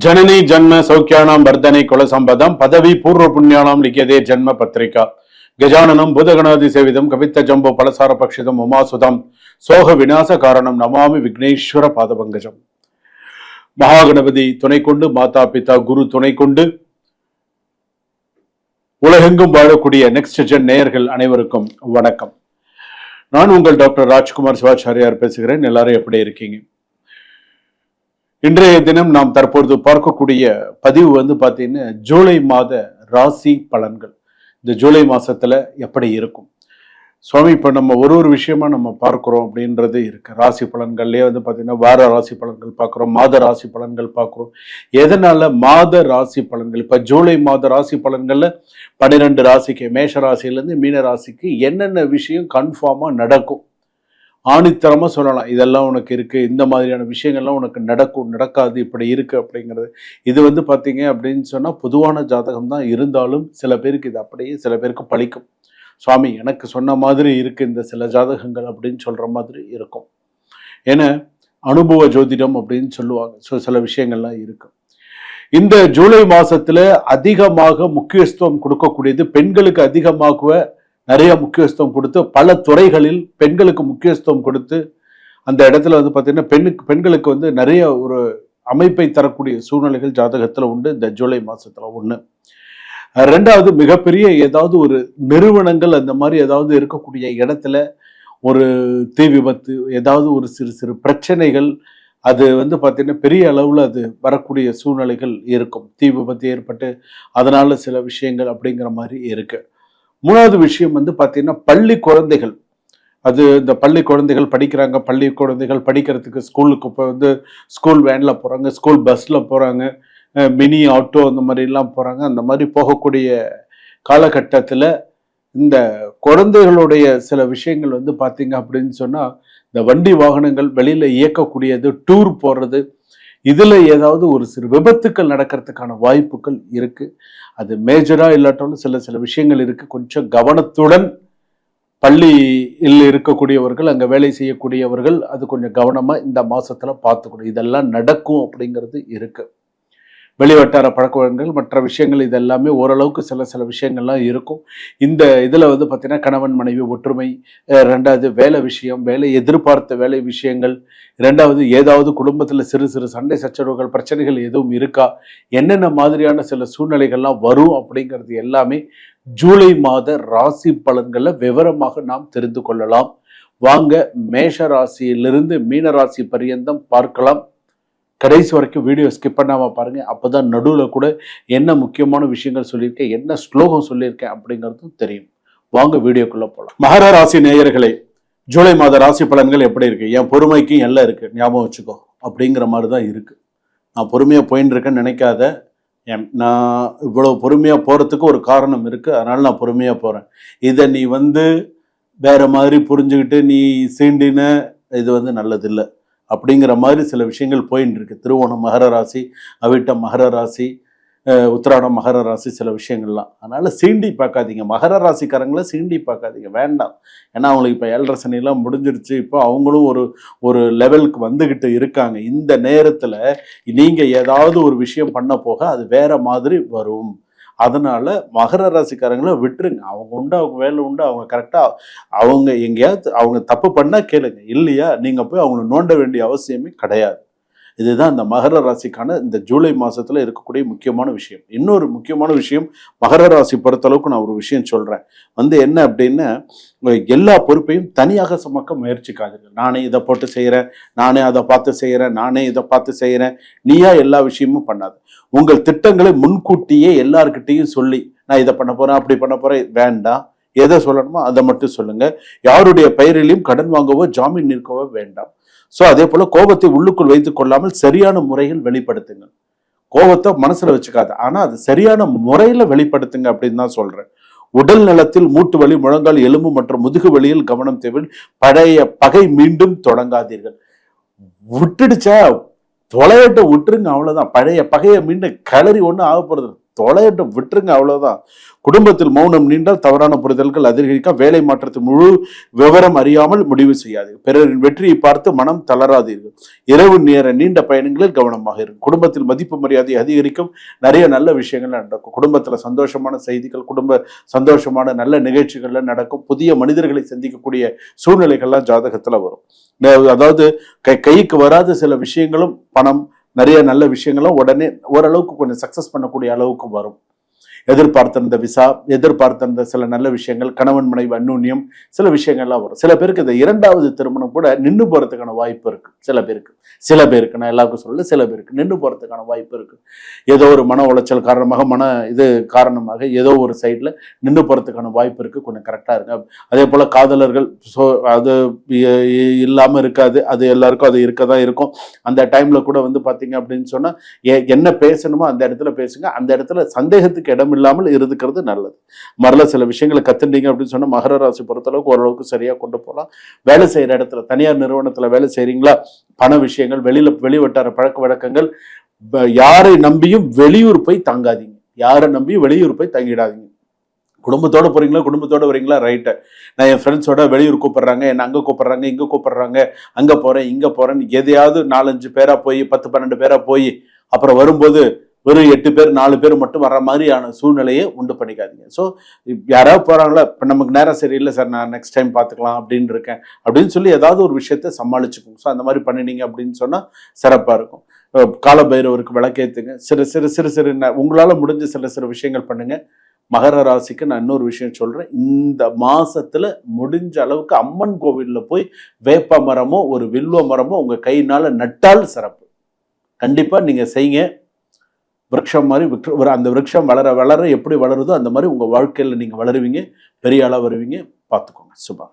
जननी जन्म सौख्यानां वर्धने कुलसंपदं पदवी पूर्व पुण्यानां लिख्यते जन्म पत्रिका गजाननं भूतगणादिसेवितं कवित्तजम्बो फलसारपक्षितम् उमासुतं சோக விநாச காரணம் நமாமி விக்னேஸ்வர பாதபங்கஜம். மகாகணபதி துணை கொண்டு, மாதா பிதா குரு துணை கொண்டு, உலகெங்கும் வாழக்கூடிய நெக்ஸ்ட் ஜென் நேயர்கள் அனைவருக்கும் வணக்கம். நான் உங்கள் டாக்டர் ராஜ்குமார் சிவாச்சாரியார் பேசுகிறேன். எல்லாரும் எப்படி இருக்கீங்க? இன்றைய தினம் நாம் தற்பொழுது பார்க்கக்கூடிய பதிவு பாத்தீங்கன்னா ஜூலை மாத ராசி பலன்கள். இந்த ஜூலை மாசத்துல எப்படி இருக்கும் சுவாமி? இப்ப நம்ம ஒரு விஷயமா நம்ம பார்க்கிறோம் அப்படின்றது இருக்கு. ராசி பலன்கள்லயே பாத்தீங்கன்னா வார ராசி பலன்கள் பார்க்கிறோம், மாத ராசி பலன்கள் பார்க்கிறோம். எதனால மாத ராசி பலன்கள்? இப்ப ஜூலை மாத ராசி பலன்கள்ல 12 ராசிக்கு, மேஷ ராசியில இருந்து மீன ராசிக்கு என்னென்ன விஷயம் கன்ஃபார்மா நடக்கும், ஆணித்தரமா சொல்லலாம். இதெல்லாம் உனக்கு இருக்கு, இந்த மாதிரியான விஷயங்கள்லாம் உனக்கு நடக்கும், நடக்காது, இப்படி இருக்கு அப்படிங்கிறது. இது பாத்தீங்க அப்படின்னு சொன்னா பொதுவான ஜாதகம் தான் இருந்தாலும் சில பேருக்கு இது அப்படியே சில பேருக்கு பழிக்கும். சுவாமி எனக்கு சொன்ன மாதிரி இருக்கு இந்த சில ஜாதகங்கள் அப்படின்னு சொல்ற மாதிரி இருக்கும். ஏன்னா அனுபவ ஜோதிடம் அப்படின்னு சொல்லுவாங்க. ஸோ சில விஷயங்கள்லாம் இருக்கு. இந்த ஜூலை மாசத்துல அதிகமாக முக்கியத்துவம் கொடுக்கக்கூடியது பெண்களுக்கு. அதிகமாக நிறைய முக்கியத்துவம் கொடுத்து பல துறைகளில் பெண்களுக்கு முக்கியத்துவம் கொடுத்து அந்த இடத்துல பார்த்தீங்கன்னா பெண்களுக்கு நிறைய ஒரு அமைப்பை தரக்கூடிய சூழ்நிலைகள் ஜாதகத்துல உண்டு. இந்த ஜூலை மாசத்துல ஒண்ணு. ரெண்டாவது, மிகப்பெரிய ஏதாவது ஒரு நிறுவனங்கள் அந்த மாதிரி ஏதாவது இருக்கக்கூடிய இடத்துல ஒரு தீ விபத்து, ஏதாவது ஒரு சிறு சிறு பிரச்சனைகள், அது பார்த்தீங்கன்னா பெரிய அளவில் அது வரக்கூடிய சூழ்நிலைகள் இருக்கும். தீ விபத்து ஏற்பட்டு அதனால சில விஷயங்கள் அப்படிங்கிற மாதிரி இருக்கு. மூணாவது விஷயம் பார்த்தீங்கன்னா பள்ளி குழந்தைகள். அது இந்த பள்ளி குழந்தைகள் படிக்கிறாங்க, பள்ளி குழந்தைகள் படிக்கிறதுக்கு ஸ்கூலுக்கு இப்போ ஸ்கூல் வேனில் போகிறாங்க, ஸ்கூல் பஸ்ஸில் போகிறாங்க, மினி ஆட்டோ அந்த மாதிரிலாம் போகிறாங்க. அந்த மாதிரி போகக்கூடிய காலகட்டத்தில் இந்த குழந்தைகளுடைய சில விஷயங்கள் பார்த்தீங்க அப்படின்னு சொன்னால் இந்த வண்டி வாகனங்கள் வெளியில் இயக்கக்கூடியது, டூர் போகிறது, இதில் ஏதாவது ஒரு சிறு விபத்துக்கள் நடக்கிறதுக்கான வாய்ப்புகள் இருக்குது. அது மேஜராக இல்லாட்டாலும் சில விஷயங்கள் இருக்குது. கொஞ்சம் கவனத்துடன் பள்ளியில் இருக்கக்கூடியவர்கள், அங்கே வேலை செய்யக்கூடியவர்கள் அது கொஞ்சம் கவனமாக இந்த மாதத்தில் பார்த்துக்கணும். இதெல்லாம் நடக்கும் அப்படிங்கிறது இருக்குது. வெளிவட்டார பழக்க வழக்கங்கள், மற்ற விஷயங்கள் இதெல்லாமே ஓரளவுக்கு சில விஷயங்கள்லாம் இருக்கும். இந்த இதில் பார்த்தீங்கன்னா கணவன் மனைவி ஒற்றுமை, ரெண்டாவது வேலை விஷயம், வேலை எதிர்பார்த்த வேலை விஷயங்கள், ரெண்டாவது ஏதாவது குடும்பத்தில் சிறு சிறு சண்டை சச்சரவுகள், பிரச்சனைகள் எதுவும் இருக்கா, என்னென்ன மாதிரியான சில சூழ்நிலைகள்லாம் வரும் அப்படிங்கிறது எல்லாமே ஜூலை மாத ராசி பலன்களை விவரமாக நாம் தெரிந்து கொள்ளலாம். வாங்க மேஷ ராசியிலிருந்து மீன ராசி பரியந்தம் பார்க்கலாம். கடைசி வரைக்கும் வீடியோ ஸ்கிப் பண்ணாமல் பாருங்க. அப்போதான் நடுவில் கூட என்ன முக்கியமான விஷயங்கள் சொல்லியிருக்கேன், என்ன ஸ்லோகம் சொல்லியிருக்கேன் அப்படிங்கிறதும் தெரியும். வாங்க வீடியோக்குள்ள போகலாம். மகர ராசி நேயர்களே, ஜூலை மாத ராசி பலன்கள் எப்படி இருக்கு? என் பொறுமைக்கும் எல்லாம் இருக்கு, ஞாபகம் வச்சுக்கோ அப்படிங்கிற மாதிரி தான் இருக்கு. நான் பொறுமையாக போயின்னு இருக்கேன்னு நினைக்காத. நான் இவ்வளவு பொறுமையாக போகிறதுக்கு ஒரு காரணம் இருக்கு, அதனால நான் பொறுமையாக போகிறேன். இதை நீ வேற மாதிரி புரிஞ்சுக்கிட்டு நீ சீண்டின இது நல்லதில்லை அப்படிங்கிற மாதிரி சில விஷயங்கள் போயின்னு இருக்கு. திருவோணம் மகர ராசி, அவிட்டம் மகர ராசி, உத்திராடம் மகர ராசி, சில விஷயங்கள்லாம். அதனால சீண்டி பார்க்காதீங்க, மகர ராசிக்காரங்களை சீண்டி பார்க்காதீங்க, வேண்டாம். ஏன்னா அவங்களுக்கு இப்போ 7.5 சனிலாம் முடிஞ்சிருச்சு. இப்போ அவங்களும் ஒரு லெவலுக்கு வந்துக்கிட்டு இருக்காங்க. இந்த நேரத்தில் நீங்கள் ஏதாவது ஒரு விஷயம் பண்ண போக அது வேற மாதிரி வரும். அதனால மகர ராசிக்காரங்களை விட்டுருங்க. அவங்க உண்டு, அவங்க வேலை உண்டு, அவங்க கரெக்டாக அவங்க எங்கேயாவது அவங்க தப்பு பண்ணால் கேளுங்க, இல்லையா நீங்கள் போய் அவங்களை நோண்ட வேண்டிய அவசியமே கிடையாது. இதுதான் இந்த மகர ராசிக்கான இந்த ஜூலை மாதத்தில் இருக்கக்கூடிய முக்கியமான விஷயம். இன்னொரு முக்கியமான விஷயம், மகர ராசி பொறுத்தளவுக்கு நான் ஒரு விஷயம் சொல்கிறேன். என்ன அப்படின்னா, எல்லா பொறுப்பையும் தனியாக சுமக்க முயற்சிக்காதீர்கள். நானே இதை போட்டு செய்கிறேன், நானே அதை பார்த்து செய்கிறேன், நானே இதை பார்த்து செய்கிறேன், நீயா எல்லா விஷயமும் பண்ணாது. உங்கள் திட்டங்களை முன்கூட்டியே எல்லார்கிட்டையும் சொல்லி, நான் இதை பண்ண போகிறேன், அப்படி பண்ண போகிறேன், வேண்டாம். எதை சொல்லணுமோ அதை மட்டும் சொல்லுங்க. யாருடைய பெயரிலையும் கடன் வாங்கவோ ஜாமீன் நிற்கவோ வேண்டாம். ஸோ அதே போல கோபத்தை உள்ளுக்குள் வைத்துக் கொள்ளாமல் சரியான முறையில் வெளிப்படுத்துங்க. கோபத்தை மனசுல வச்சுக்காது, ஆனா அது சரியான முறையில வெளிப்படுத்துங்க அப்படின்னு தான் சொல்றேன். உடல் நலத்தில் மூட்டு வலி, முழங்கால், எலும்பு மற்றும் முதுகு வலியில் கவனம் தேவை. பழைய பகை மீண்டும் தொடங்காதீர்கள். விட்டுடுச்சா தொலையட்ட விட்டுருங்க, அவ்வளவுதான். பழைய பகையை மீண்டும் கலரி ஒன்றும் ஆக போறது. தொலையிட்டு விட்டுருங்க, அவ்வளவுதான். குடும்பத்தில் மௌனம் நீண்டால் தவறான புரிதல்கள் அதிகரிக்க, வேலை மாற்றத்தை முழு விவரம் அறியாமல் முடிவு செய்யாது, பிறரின் வெற்றியை பார்த்து மனம் தளராதீர்கள், இரவு நேர நீண்ட பயணங்களில் கவனமாக இருக்கும், குடும்பத்தில் மதிப்பு மரியாதை அதிகரிக்கும், நிறைய நல்ல விஷயங்கள் நடக்கும், குடும்பத்துல சந்தோஷமான செய்திகள், குடும்ப சந்தோஷமான நல்ல நிகழ்ச்சிகள்ல நடக்கும், புதிய மனிதர்களை சந்திக்கக்கூடிய சூழ்நிலைகள்லாம் ஜாதகத்துல வரும். அதாவது கைக்கு வராத சில விஷயங்களும், பணம், நிறைய நல்ல விஷயங்களும் உடனே ஓரளவுக்கு கொஞ்சம் சக்சஸ் பண்ணக்கூடிய அளவுக்கு வரும். எதிர்பார்த்திருந்த விசா, எதிர்பார்த்திருந்த சில நல்ல விஷயங்கள், கணவன் மனைவி அந்யோன்யம், சில விஷயங்கள்லாம் வரும். சில பேருக்கு இந்த இரண்டாவது திருமணம் கூட நின்று போறதுக்கான வாய்ப்பு இருக்கு. சில பேருக்கு நான் எல்லாருக்கும் சொல்லல, சில பேருக்கு நின்று போறதுக்கான வாய்ப்பு இருக்கு. ஏதோ ஒரு மன உளைச்சல் காரணமாக, காரணமாக ஏதோ ஒரு சைட்ல நின்று போறதுக்கான வாய்ப்பு இருக்கு. கொஞ்சம் கரெக்டா இருங்க. அதே போல காதலர்கள் அது இல்லாம இருக்காது, அது எல்லாருக்கும் அது இருக்கதான் இருக்கும். அந்த டைம்ல கூட வந்து பாத்தீங்க அப்படின்னு சொன்னா என்ன பேசணுமோ அந்த இடத்துல பேசுங்க. அந்த இடத்துல சந்தேகத்துக்கு இடம் இல்லாமல் இருக்கிறது நல்லது. மரல சில விஷயங்களை கத்துட்டீங்க அப்படின்னு சொன்னா மகர ராசி பொறுத்தளவுக்கு ஓரளவுக்கு சரியா கொண்டு போகலாம். வேலை செய்யற இடத்துல, தனியார் நிறுவனத்துல வேலை செய்றீங்களா, பண விஷயங்கள், வெளிவட்டார பழக்க வழக்கங்கள், யாரை நம்பியும் வெளியூர் போய் தங்காதீங்க, யாரை நம்பியும் வெளியூர் போய் தங்கிடாதீங்க. குடும்பத்தோட போறீங்களா, குடும்பத்தோட வரீங்களா, ரைட்டு. நான் என் ஃப்ரெண்ட்ஸோட வெளியூர் கூப்பிடுறாங்க, என்ன அங்கே கூப்பிடுறாங்க, இங்கே கூப்பிடுறாங்க, அங்கே போறேன் இங்கே போறேன்னு எதையாவது 4-5 பேரா போய் 10-12 பேரா போய் அப்புறம் வரும்போது வெறும் 8 பேர் 4 பேர் மட்டும் வர்ற மாதிரியான சூழ்நிலையை உண்டு பண்ணிக்காதீங்க. ஸோ யாராவது போறாங்களா, இப்போ நமக்கு நேரம் சரியில்லை சார், நான் நெக்ஸ்ட் டைம் பார்த்துக்கலாம் அப்படின்னு இருக்கேன் அப்படின்னு சொல்லி ஏதாவது ஒரு விஷயத்த சமாளிச்சுக்கோங்க. ஸோ அந்த மாதிரி பண்ணினீங்க அப்படின்னு சொன்னால் சிறப்பாக இருக்கும். கால பைரவருக்கு விளக்கேற்றுங்க. சிறு உங்களால் முடிஞ்ச சில விஷயங்கள் பண்ணுங்க. மகர ராசிக்கு நான் இன்னொரு விஷயம் சொல்றேன். இந்த மாசத்துல முடிஞ்ச அளவுக்கு அம்மன் கோவில்ல போய் வேப்ப மரமோ ஒரு வில்வ மரமோ உங்க கையினால நட்டால் சிறப்பு. கண்டிப்பா நீங்க செய்யுங்க. விருட்சம் மாதிரி அந்த விருட்சம் வளர வளர எப்படி வளருதோ அந்த மாதிரி உங்க வாழ்க்கையில நீங்க வளருவீங்க, பெரிய ஆளா வருவீங்க. பார்த்துக்கோங்க. சுபா.